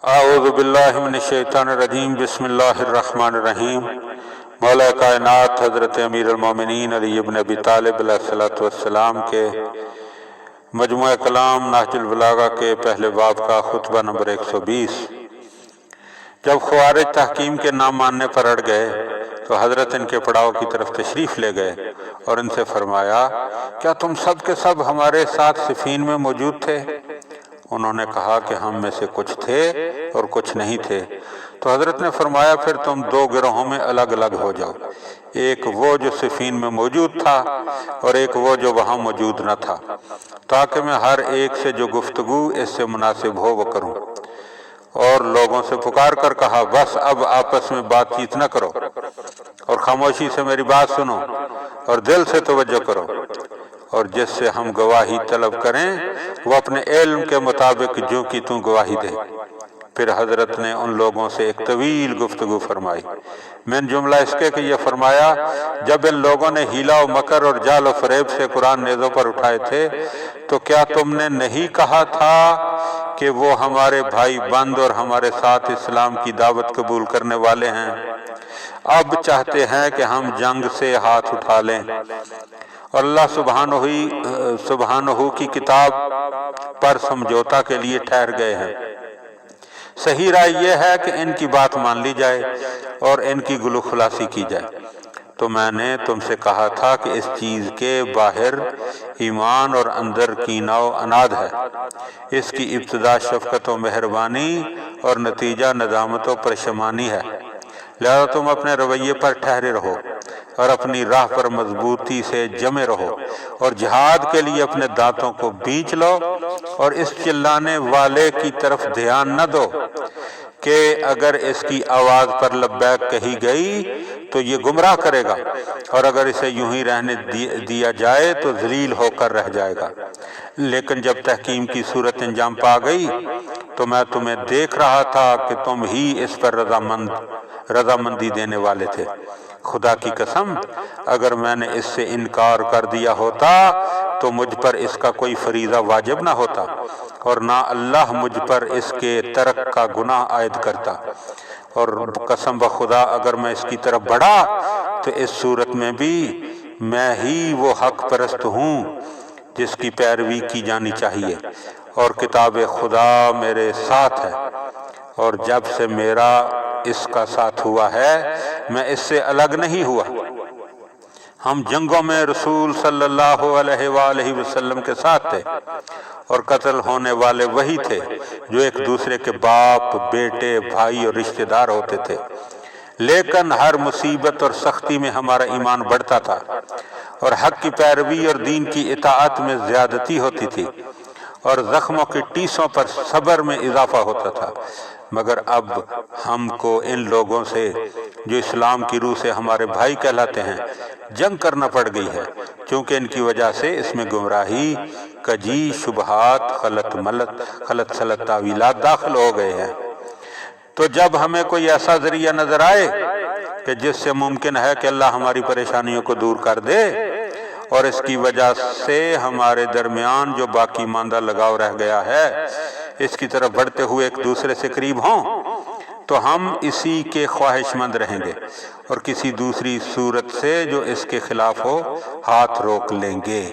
اعوذ باللہ من الشیطان الرجیم بسم اللہ الرحمن الرحیم۔ مولا کائنات حضرت امیر المومنین علی ابن ابی طالب علیہ الصلوۃ والسلام کے مجموعہ کلام نہج البلاغہ کے پہلے باب کا خطبہ نمبر 120۔ جب خوارج تحکیم کے نام ماننے پر اڑ گئے تو حضرت ان کے پڑاؤ کی طرف تشریف لے گئے اور ان سے فرمایا، کیا تم سب کے سب ہمارے ساتھ صفین میں موجود تھے؟ انہوں نے کہا کہ ہم میں سے کچھ تھے اور کچھ نہیں تھے۔ تو حضرت نے فرمایا، پھر تم دو گروہوں میں الگ الگ ہو جاؤ، ایک وہ جو صفین میں موجود تھا اور ایک وہ جو وہاں موجود نہ تھا، تاکہ میں ہر ایک سے جو گفتگو اس سے مناسب ہو وہ کروں۔ اور لوگوں سے پکار کر کہا، بس اب آپس میں بات چیت نہ کرو اور خاموشی سے میری بات سنو اور دل سے توجہ کرو، اور جس سے ہم گواہی طلب کریں وہ اپنے علم کے مطابق جو کی توں گواہی دے۔ پھر حضرت نے ان لوگوں سے ایک طویل گفتگو فرمائی۔ من جملہ اس کے کہ یہ فرمایا، جب ان لوگوں نے ہیلا و مکر اور جال و فریب سے قرآن نیزوں پر اٹھائے تھے تو کیا تم نے نہیں کہا تھا کہ وہ ہمارے بھائی بند اور ہمارے ساتھ اسلام کی دعوت قبول کرنے والے ہیں؟ اب چاہتے ہیں کہ ہم جنگ سے ہاتھ اٹھا لیں اور اللہ سبحانہ کی کتاب پر سمجھوتا کے لیے ٹھہر گئے ہیں۔ صحیح رائے یہ ہے کہ ان کی بات مان لی جائے اور ان کی گلو خلاصی کی جائے۔ تو میں نے تم سے کہا تھا کہ اس چیز کے باہر ایمان اور اندر کینہ و عناد ہے، اس کی ابتدا شفقت و مہربانی اور نتیجہ ندامت و پشیمانی ہے، لہذا تم اپنے رویے پر ٹھہرے رہو اور اپنی راہ پر مضبوطی سے جمے رہو، اور جہاد کے لیے اپنے دانتوں کو بینچ لو اور اس چلانے والے کی طرف دھیان نہ دو کہ اگر اس کی آواز پر لبیک کہی گئی تو یہ گمراہ کرے گا، اور اگر اسے یوں ہی رہنے دیا جائے تو ذلیل ہو کر رہ جائے گا۔ لیکن جب تحکیم کی صورت انجام پا گئی تو میں تمہیں دیکھ رہا تھا کہ تم ہی اس پر رضامندی دینے والے تھے۔ خدا کی قسم، اگر میں نے اس سے انکار کر دیا ہوتا تو مجھ پر اس کا کوئی فریضہ واجب نہ ہوتا، اور نہ اللہ مجھ پر اس کے ترک کا گناہ عائد کرتا، اور قسم بخدا اگر میں اس کی طرف بڑھا تو اس صورت میں بھی میں ہی وہ حق پرست ہوں جس کی پیروی کی جانی چاہیے، اور کتاب خدا میرے ساتھ ہے، اور جب سے میرا اس کا ساتھ ہوا ہے میں اس سے الگ نہیں ہوا۔ ہم جنگوں میں رسول صلی اللہ علیہ وآلہ وسلم کے ساتھ تھے، اور قتل ہونے والے وہی تھے جو ایک دوسرے کے باپ، بیٹے، بھائی اور رشتہ دار ہوتے تھے، لیکن ہر مصیبت اور سختی میں ہمارا ایمان بڑھتا تھا اور حق کی پیروی اور دین کی اطاعت میں زیادتی ہوتی تھی، اور زخموں کی ٹیسوں پر صبر میں اضافہ ہوتا تھا۔ مگر اب ہم کو ان لوگوں سے جو اسلام کی روح سے ہمارے بھائی کہلاتے ہیں جنگ کرنا پڑ گئی ہے، کیونکہ ان کی وجہ سے اس میں گمراہی، کجی، شبہات، غلط سلط تعویلات داخل ہو گئے ہیں۔ تو جب ہمیں کوئی ایسا ذریعہ نظر آئے کہ جس سے ممکن ہے کہ اللہ ہماری پریشانیوں کو دور کر دے اور اس کی وجہ سے ہمارے درمیان جو باقی ماندہ لگاؤ رہ گیا ہے اس کی طرف بڑھتے ہوئے ایک دوسرے سے قریب ہوں، تو ہم اسی کے خواہش مند رہیں گے اور کسی دوسری صورت سے جو اس کے خلاف ہو ہاتھ روک لیں گے۔